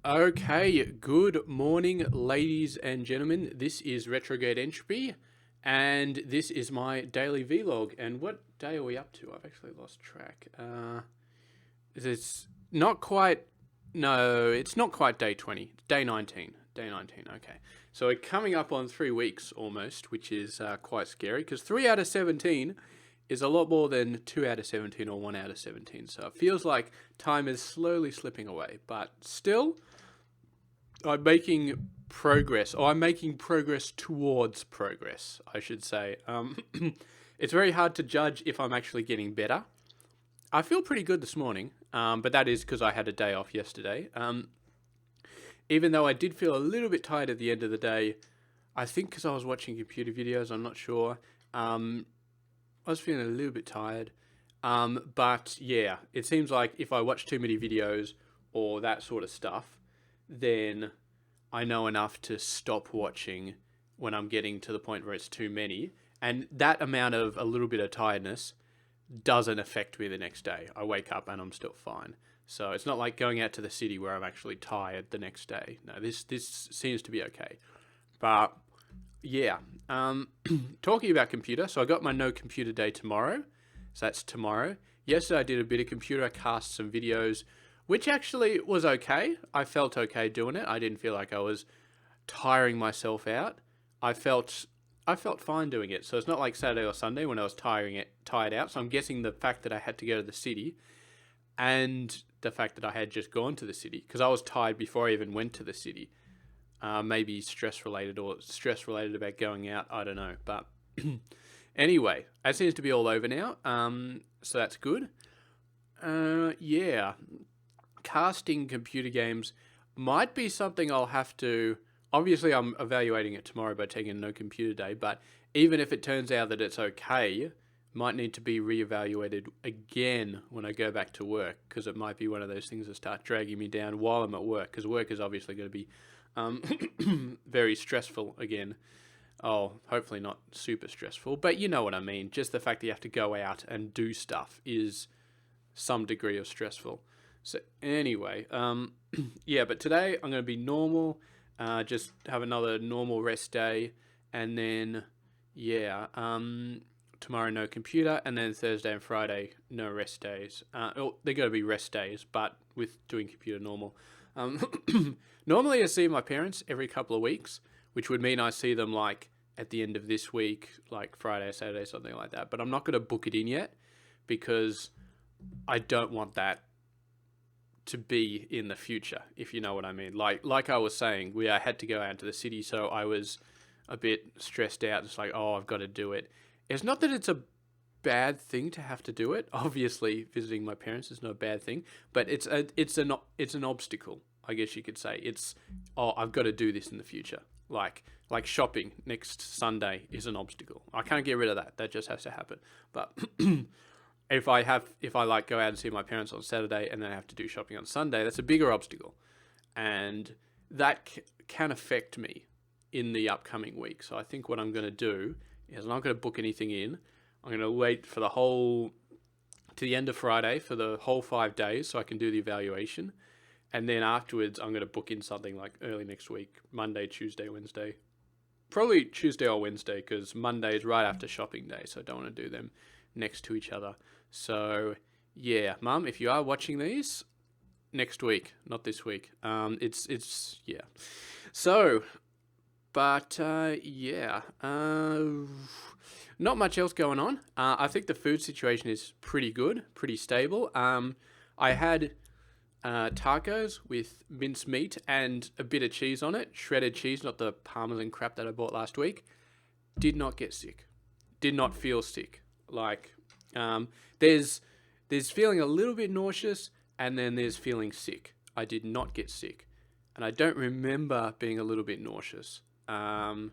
Okay, good morning, ladies and gentlemen. This is Retrograde Entropy, and this is my daily vlog. And what day are we up to? I've actually lost track. It's not quite. No, it's not quite day 20. It's day 19. Day 19. Okay, so we're coming up on 3 weeks almost, which is quite scary because 3 out of 17 is a lot more than 2 out of 17 or 1 out of 17. So it feels like time is slowly slipping away, but still I'm making progress, or I'm making progress towards progress, I should say. It's very hard to judge if I'm actually getting better. I feel pretty good this morning, but that is because I had a day off yesterday. Even though I did feel a little bit tired at the end of the day, I think because I was watching computer videos, I'm not sure. I was feeling a little bit tired. But yeah, it seems like if I watch too many videos or that sort of stuff, then I know enough to stop watching when I'm getting to the point where it's too many. And that amount of a little bit of tiredness doesn't affect me the next day. I wake up and I'm still fine. So it's not like going out to the city where I'm actually tired the next day. No, this seems to be okay. But yeah, talking about computer, so I got my no computer day tomorrow. So that's tomorrow. Yesterday I did a bit of computer. I cast some videos, which actually was okay. I felt okay doing it. I didn't feel like I was tiring myself out. I felt I felt fine doing it. So it's not like Saturday or Sunday when I was tired out. So I'm guessing the fact that I had to go to the city and the fact that I had just gone to the city because I was tired before I even went to the city. Maybe stress related or stress related about going out. I don't know, but anyway, that seems to be all over now. So that's good. Yeah, casting computer games might be something I'll have to. Obviously, I'm evaluating it tomorrow by taking a no computer day, but even if it turns out that it's okay, might need to be reevaluated again when I go back to work because it might be one of those things that start dragging me down while I'm at work because work is obviously going to be very stressful again. Oh, hopefully not super stressful, but you know what I mean. Just the fact that you have to go out and do stuff is some degree of stressful. So anyway, yeah, but today I'm going to be normal, just have another normal rest day, and then yeah, tomorrow no computer, and then Thursday and Friday no rest days. They're going to be rest days, but with doing computer normal. Normally I see my parents every couple of weeks, which would mean I see them like at the end of this week, like Friday, Saturday, something like that. But I'm not going to book it in yet because I don't want that to be in the future, if you know what I mean. Like I was saying, I had to go out to the city, so I was a bit stressed out. It's like, oh, I've got to do it. It's not that it's a bad thing to have to do it. Obviously, visiting my parents is no bad thing, but it's an obstacle, I guess you could say. It's, oh, I've got to do this in the future. Like shopping next Sunday is an obstacle. I can't get rid of that. That just has to happen. But if I like go out and see my parents on Saturday and then I have to do shopping on Sunday, that's a bigger obstacle, and that can affect me in the upcoming week. So I think what I'm going to do is I'm not going to book anything in. I'm going to wait for to the end of Friday for the whole 5 days so I can do the evaluation, and then afterwards I'm going to book in something like early next week, Monday, Tuesday, Wednesday. Probably Tuesday or Wednesday because Monday is right after shopping day, so I don't want to do them next to each other. So yeah, Mum, if you are watching these, next week, not this week. It's yeah. So, but yeah, not much else going on. I think the food situation is pretty good, pretty stable. I had tacos with minced meat and a bit of cheese on it, shredded cheese, not the parmesan crap that I bought last week. Did not get sick. Did not feel sick. Like, there's feeling a little bit nauseous, and then there's feeling sick. I did not get sick, and I don't remember being a little bit nauseous. And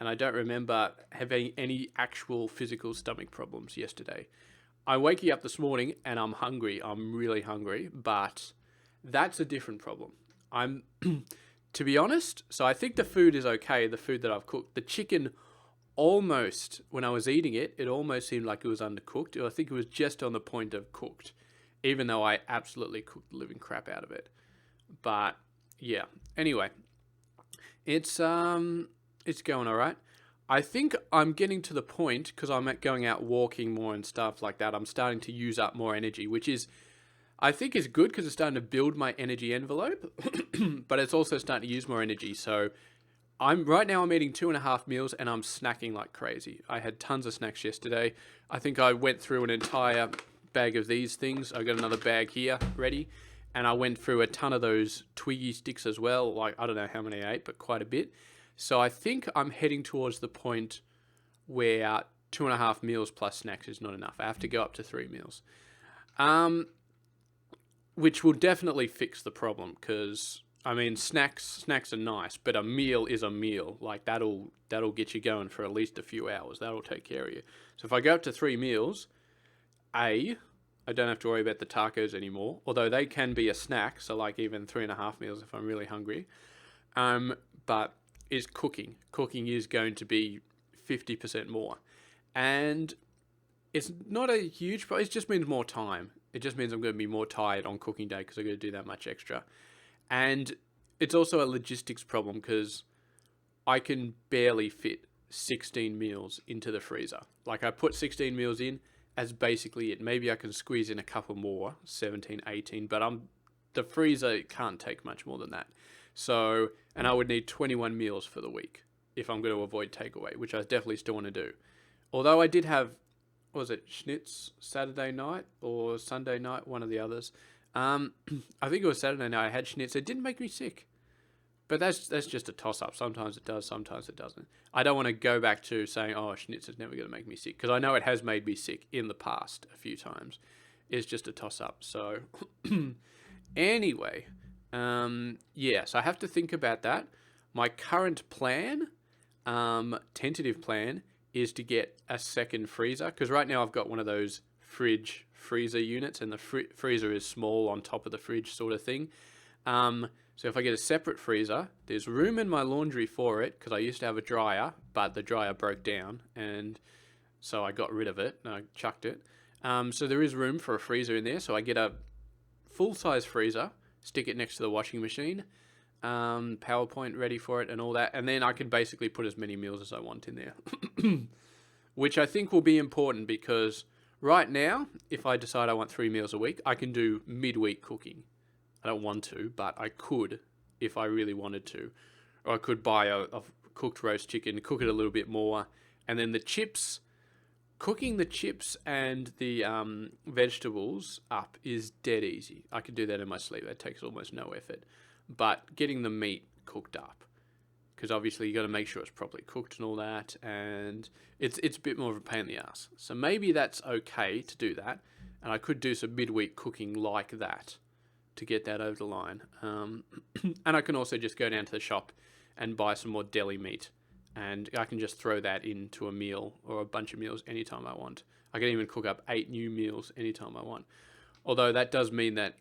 I don't remember having any actual physical stomach problems yesterday. I'm waking up this morning and I'm hungry. I'm really hungry, but that's a different problem. I'm, to be honest, so I think the food is okay, the food that I've cooked. The chicken almost, when I was eating it, it almost seemed like it was undercooked. I think it was just on the point of cooked, even though I absolutely cooked the living crap out of it. But yeah. Anyway, it's going all right. I think I'm getting to the point because I'm going out walking more and stuff like that. I'm starting to use up more energy, which is I think is good because it's starting to build my energy envelope, but it's also starting to use more energy. So right now I'm eating 2.5 meals and I'm snacking like crazy. I had tons of snacks yesterday. I think I went through an entire bag of these things. I got another bag here ready, and I went through a ton of those Twiggy sticks as well. Like, I don't know how many I ate, but quite a bit. So I think I'm heading towards the point where 2.5 meals plus snacks is not enough. I have to go up to 3 meals. Which will definitely fix the problem because I mean snacks are nice, but a meal is a meal. Like that'll get you going for at least a few hours. That'll take care of you. So if I go up to 3 meals, I don't have to worry about the tacos anymore, although they can be a snack. So like even 3.5 meals if I'm really hungry. But is cooking is going to be 50% more, and it's not a huge problem. It just means more time. It just means I'm going to be more tired on cooking day because I'm going to do that much extra. And it's also a logistics problem because I can barely fit 16 meals into the freezer. Like I put 16 meals in as basically it. Maybe I can squeeze in a couple more, 17, 18, but the freezer can't take much more than that. So, and I would need 21 meals for the week if I'm going to avoid takeaway, which I definitely still want to do. Although I did have, was it Schnitz Saturday night or Sunday night, one of the others. I think it was Saturday night. I had Schnitz. It didn't make me sick, but that's just a toss up. Sometimes it does, sometimes it doesn't. I don't want to go back to saying, "Oh, Schnitz is never going to make me sick," because I know it has made me sick in the past a few times. It's just a toss up. So anyway, yeah. So I have to think about that. My current plan, tentative plan, is to get a second freezer because right now I've got one of those freezer units and the freezer is small on top of the fridge sort of thing. So if I get a separate freezer, there's room in my laundry for it because I used to have a dryer, but the dryer broke down and so I got rid of it and I chucked it. So there is room for a freezer in there. So I get a full-size freezer, stick it next to the washing machine, PowerPoint ready for it and all that, and then I can basically put as many meals as I want in there. Which I think will be important because right now, if I decide I want 3 meals a week, I can do midweek cooking. I don't want to, but I could if I really wanted to. Or I could buy a cooked roast chicken, cook it a little bit more, and then the chips, cooking the chips and the vegetables up is dead easy. I can do that in my sleep. That takes almost no effort. But getting the meat cooked up, because obviously you got to make sure it's properly cooked and all that, and it's a bit more of a pain in the ass. So maybe that's okay to do that, and I could do some midweek cooking like that to get that over the line. And I can also just go down to the shop and buy some more deli meat, and I can just throw that into a meal or a bunch of meals anytime I want. I can even cook up 8 new meals anytime I want. Although that does mean that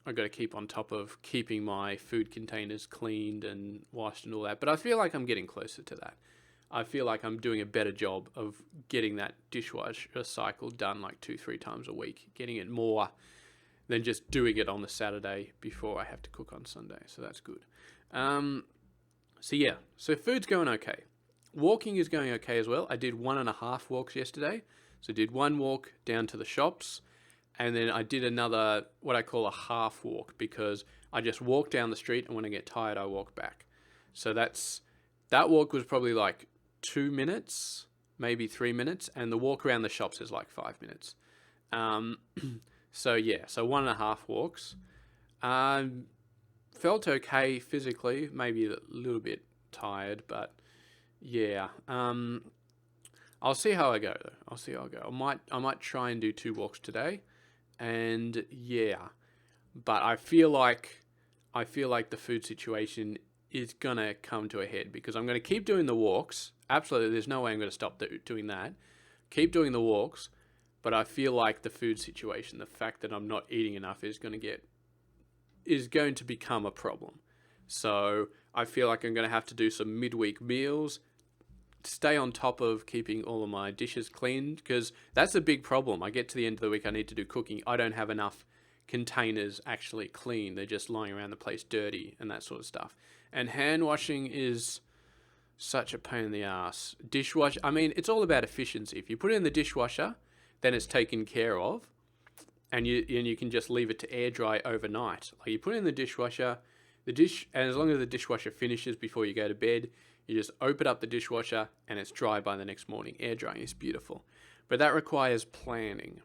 I've got to keep on top of keeping my food containers cleaned and washed and all that. But I feel like I'm getting closer to that. I feel like I'm doing a better job of getting that dishwasher cycle done like 2-3 times a week, getting it more than just doing it on the Saturday before I have to cook on Sunday. So that's good. So yeah, so food's going okay. Walking is going okay as well. I did 1.5 walks yesterday. So I did 1 walk down to the shops, and then I did another, what I call a half walk, because I just walk down the street, and when I get tired, I walk back. So that walk was probably like 2 minutes, maybe 3 minutes, and the walk around the shops is like 5 minutes. So yeah, so 1.5 walks. Felt okay physically, maybe a little bit tired, but yeah. I'll see how I go though. I'll see how I go. I might try and do 2 walks today. And yeah, but I feel like the food situation is gonna come to a head because I'm gonna keep doing the walks. Absolutely, there's no way I'm gonna stop doing that. Keep doing the walks, but I feel like the food situation, the fact that I'm not eating enough, is going to become a problem. So I feel like I'm going to have to do some midweek meals, stay on top of keeping all of my dishes cleaned, because that's a big problem. I get to the end of the week, I need to do cooking. I don't have enough containers actually clean. They're just lying around the place dirty and that sort of stuff. And hand washing is such a pain in the ass. Dishwasher, I mean, it's all about efficiency. If you put it in the dishwasher, then it's taken care of, and you can just leave it to air dry overnight. Like, you put it in the dishwasher, and as long as the dishwasher finishes before you go to bed, you just open up the dishwasher and it's dry by the next morning. Air drying is beautiful. But that requires planning.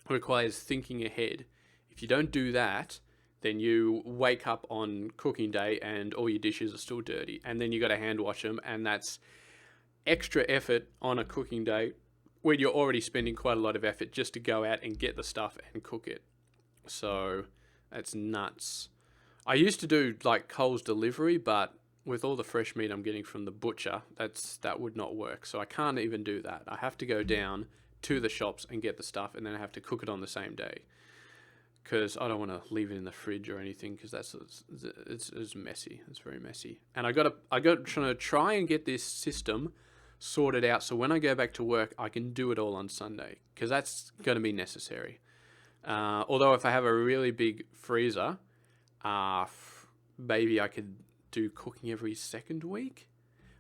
It requires thinking ahead. If you don't do that, then you wake up on cooking day and all your dishes are still dirty. And then you got to hand wash them, and that's extra effort on a cooking day when you're already spending quite a lot of effort just to go out and get the stuff and cook it. So that's nuts. I used to do like Coles delivery, but with all the fresh meat I'm getting from the butcher, that would not work. So I can't even do that. I have to go down to the shops and get the stuff, and then I have to cook it on the same day, because I don't want to leave it in the fridge or anything, because it's messy. It's very messy. And I got to try and get this system sorted out so when I go back to work, I can do it all on Sunday, because that's going to be necessary. Although if I have a really big freezer, maybe I could do cooking every second week.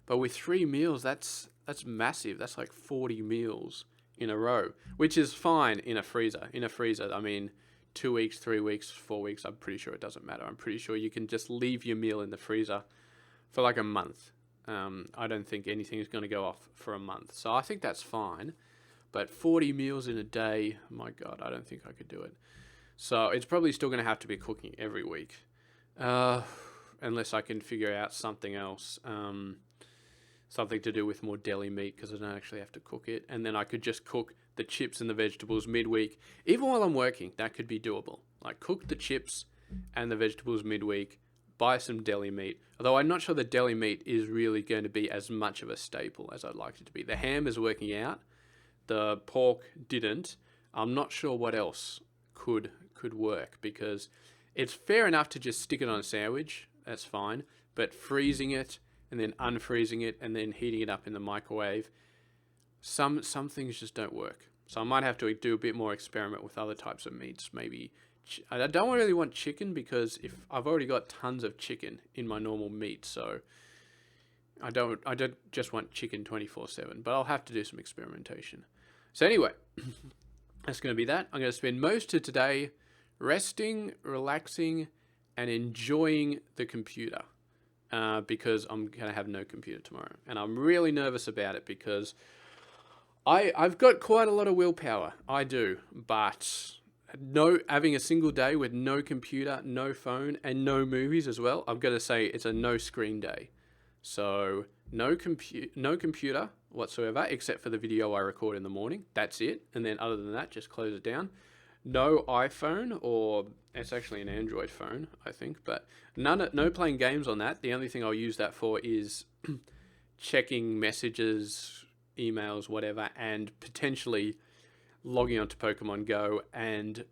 But with 3 meals, that's massive. That's like 40 meals in a row, which is fine in a freezer. In a freezer, I mean, 2 weeks, 3 weeks, 4 weeks, I'm pretty sure it doesn't matter. I'm pretty sure you can just leave your meal in the freezer for like a month. I don't think anything is going to go off for a month. So I think that's fine. But 40 meals in a day, my God, I don't think I could do it. So it's probably still going to have to be cooking every week. Unless I can figure out something else. Something to do with more deli meat, because I don't actually have to cook it. And then I could just cook the chips and the vegetables midweek. Even while I'm working, that could be doable. Like, cook the chips and the vegetables midweek, buy some deli meat. Although I'm not sure the deli meat is really going to be as much of a staple as I'd like it to be. The ham is working out. The pork didn't. I'm not sure what else could work, because it's fair enough to just stick it on a sandwich. That's fine. But freezing it and then unfreezing it and then heating it up in the microwave, some things just don't work. So I might have to do a bit more experiment with other types of meats. Maybe I don't really want chicken, because if I've already got tons of chicken in my normal meat, so I don't just want chicken 24/7. But I'll have to do some experimentation. So anyway, that's going to be that. I'm going to spend most of today resting, relaxing, and enjoying the computer, because I'm going to have no computer tomorrow. And I'm really nervous about it, because I've got quite a lot of willpower. I do. But having a single day with no computer, no phone, and no movies as well, I've got to say it's a no screen day. So no computer whatsoever, except for the video I record in the morning. That's it. And then other than that, just close it down. No iPhone, or it's actually an Android phone, I think, but no playing games on that. The only thing I'll use that for is checking messages, emails, whatever, and potentially logging onto Pokemon Go and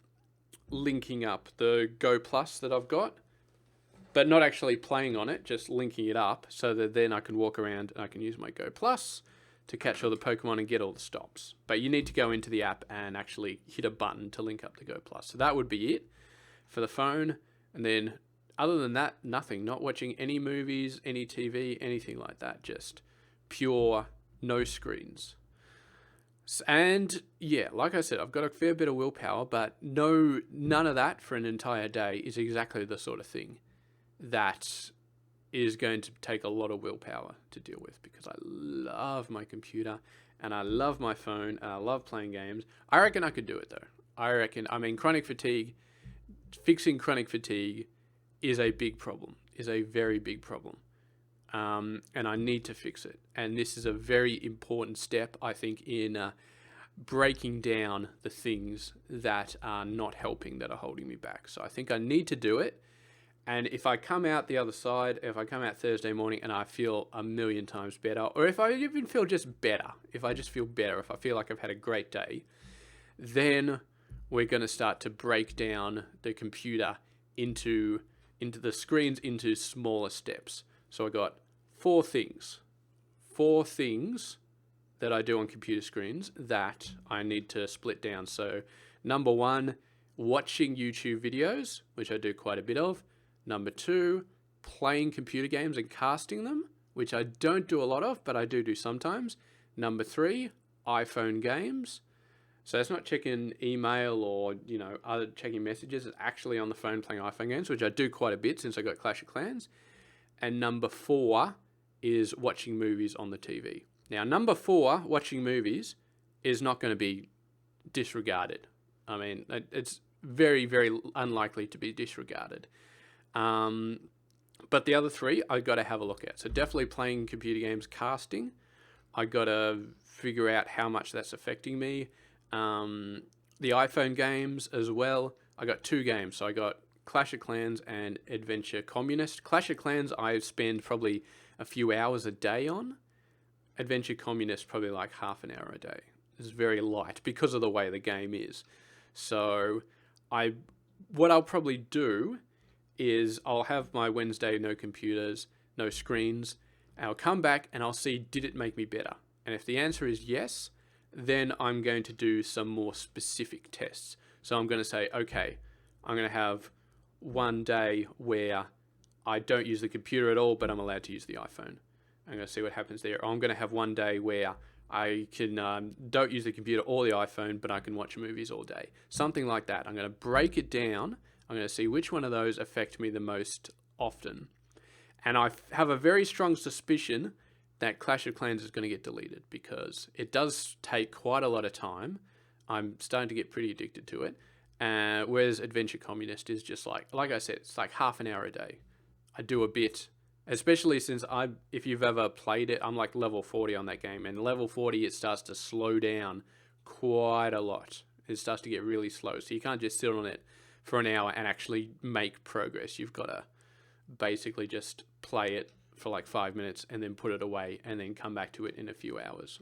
linking up the Go Plus that I've got, but not actually playing on it, just linking it up so that then I can walk around and I can use my Go Plus to catch all the Pokemon and get all the stops. But you need to go into the app and actually hit a button to link up the Go Plus. So that would be it for the phone. And then other than that, nothing. Not watching any movies, any TV, anything like that. Just pure no screens. And yeah, like I said, I've got a fair bit of willpower, but none of that for an entire day is exactly the sort of thing that is going to take a lot of willpower to deal with, because I love my computer and I love my phone and I love playing games. I reckon I could do it though. Chronic fatigue, fixing chronic fatigue is a big problem, is a very big problem. And I need to fix it. And this is a very important step, I think, in breaking down the things that are not helping, that are holding me back. So I think I need to do it. And if I come out the other side, if I come out Thursday morning and I feel a million times better, or if I even feel just better, if I just feel better, if I feel like I've had a great day, then we're going to start to break down the computer into the screens into smaller steps. So I got four things that I do on computer screens that I need to split down. So number one watching YouTube videos, which I do quite a bit of. Number 2, playing computer games and casting them, which I don't do a lot of, but I do sometimes. Number 3, iPhone games. So it's not checking email or, other checking messages. It's actually on the phone playing iPhone games, which I do quite a bit since I got Clash of Clans. And number 4 is watching movies on the TV. Now, number 4, watching movies, is not going to be disregarded. I mean, it's very, very unlikely to be disregarded. But the other 3, I got to have a look at. So definitely playing computer games, casting. I got to figure out how much that's affecting me. The iPhone games as well. I got 2 games. So I got Clash of Clans and Adventure Communist. Clash of Clans I spend probably a few hours a day on. Adventure Communist probably like half an hour a day. It's very light because of the way the game is. So what I'll probably do is I'll have my Wednesday no computers, no screens. I'll come back and I'll see, did it make me better? And if the answer is yes, then I'm going to do some more specific tests. So I'm going to say, okay, I'm going to have one day where I don't use the computer at all, but I'm allowed to use the iPhone. I'm going to see what happens there. I'm going to have one day where I can don't use the computer or the iPhone, but I can watch movies all day. Something like that. I'm going to break it down. I'm going to see which one of those affect me the most often. And I have a very strong suspicion that Clash of Clans is going to get deleted because it does take quite a lot of time. I'm starting to get pretty addicted to it. Whereas Adventure Communist is just like I said, it's like half an hour a day. I do a bit, especially since if you've ever played it, I'm like level 40 on that game. And level 40, it starts to slow down quite a lot. It starts to get really slow. So you can't just sit on it for an hour and actually make progress. You've got to basically just play it for like 5 minutes and then put it away and then come back to it in a few hours.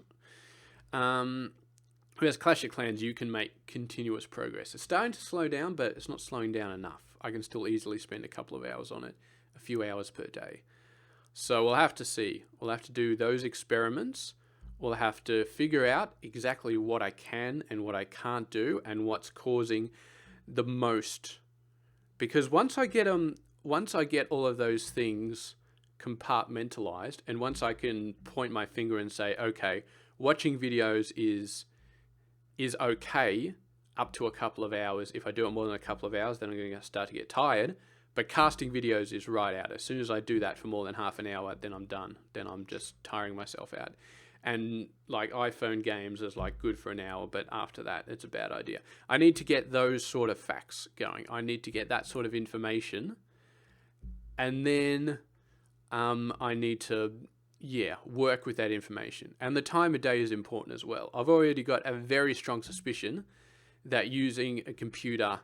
Whereas Clash of Clans, you can make continuous progress. It's starting to slow down, but it's not slowing down enough. I can still easily spend a couple of hours on it, a few hours per day. So we'll have to see. We'll have to do those experiments. We'll have to figure out exactly what I can and what I can't do and what's causing the most. Because once I get all of those things compartmentalized, and once I can point my finger and say, okay, watching videos is okay up to a couple of hours. If I do it more than a couple of hours, then I'm going to start to get tired. But casting videos is right out. As soon as I do that for more than half an hour, then I'm done. Then I'm just tiring myself out. And like iPhone games is like good for an hour, but after that, it's a bad idea. I need to get those sort of facts going. I need to get that sort of information. And then I need to, work with that information. And the time of day is important as well. I've already got a very strong suspicion that using a computer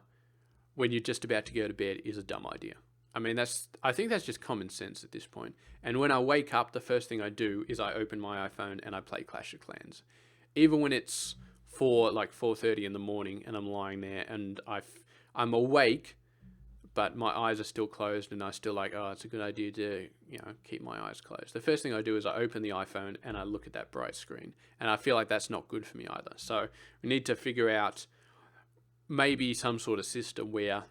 when you're just about to go to bed is a dumb idea. I mean, I think that's just common sense at this point. And when I wake up, the first thing I do is I open my iPhone and I play Clash of Clans. Even when it's 4:30 in the morning and I'm lying there and I'm awake, but my eyes are still closed and I still it's a good idea to, keep my eyes closed. The first thing I do is I open the iPhone and I look at that bright screen. And I feel like that's not good for me either. So we need to figure out maybe some sort of system where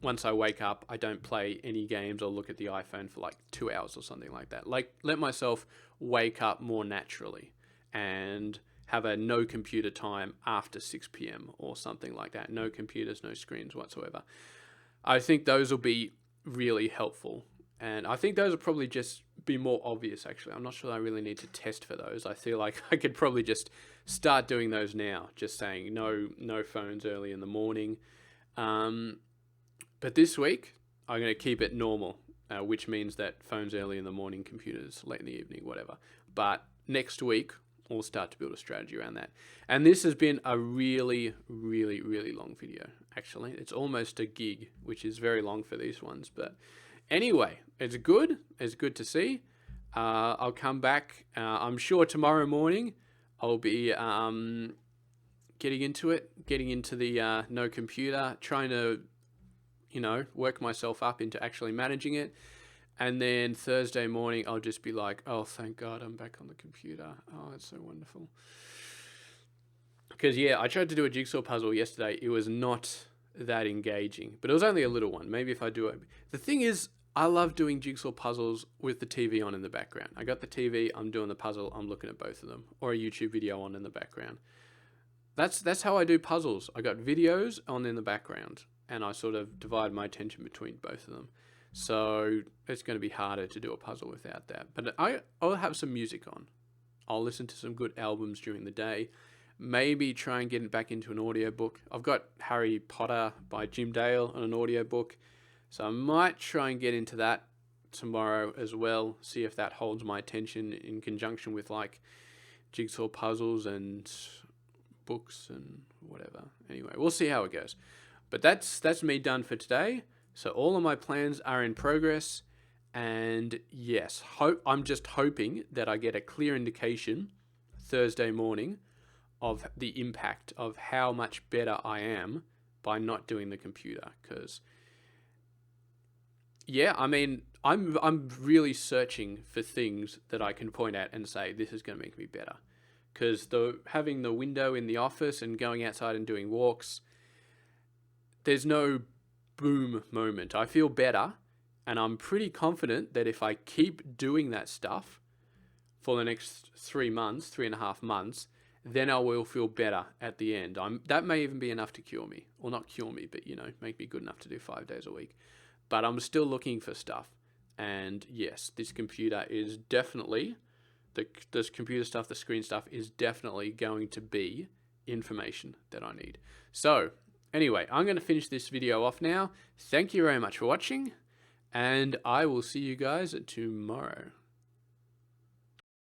once I wake up, I don't play any games or look at the iPhone for like 2 hours or something like that. Like, let myself wake up more naturally and have a no computer time after 6 p.m. or something like that. No computers, no screens whatsoever. I think those will be really helpful. And I think those will probably just be more obvious, actually. I'm not sure I really need to test for those. I feel like I could probably just start doing those now, just saying no phones early in the morning. But this week, I'm going to keep it normal, which means that phones early in the morning, computers late in the evening, whatever. But next week, we'll start to build a strategy around that. And this has been a really, really, really long video, actually. It's almost a gig, which is very long for these ones. But anyway, it's good. It's good to see. I'll come back. I'm sure tomorrow morning I'll be getting into the no computer, trying to, work myself up into actually managing it. And then Thursday morning, I'll just be like, oh, thank God I'm back on the computer. Oh, it's so wonderful. Because, I tried to do a jigsaw puzzle yesterday. It was not that engaging. But it was only a little one. Maybe if I do it. The thing is, I love doing jigsaw puzzles with the TV on in the background. I got the TV, I'm doing the puzzle, I'm looking at both of them, or a YouTube video on in the background. That's how I do puzzles. I got videos on in the background, and I sort of divide my attention between both of them. So it's going to be harder to do a puzzle without that. But I'll have some music on. I'll listen to some good albums during the day. Maybe try and get back into an audiobook. I've got Harry Potter by Jim Dale on an audiobook. So I might try and get into that tomorrow as well. See if that holds my attention in conjunction with like jigsaw puzzles and books and whatever. Anyway, we'll see how it goes. But that's me done for today. So all of my plans are in progress. And yes, I'm just hoping that I get a clear indication Thursday morning of the impact of how much better I am by not doing the computer. Because yeah, I mean, I'm really searching for things that I can point at and say, this is going to make me better. Because having the window in the office and going outside and doing walks, there's no boom moment. I feel better, and I'm pretty confident that if I keep doing that stuff for the next 3.5 months, then I will feel better at the end. That may even be enough to cure me. Or not cure me, but, make me good enough to do 5 days a week. But I'm still looking for stuff. And yes, this computer is definitely, this computer stuff, the screen stuff is definitely going to be information that I need. So anyway, I'm going to finish this video off now. Thank you very much for watching, and I will see you guys tomorrow.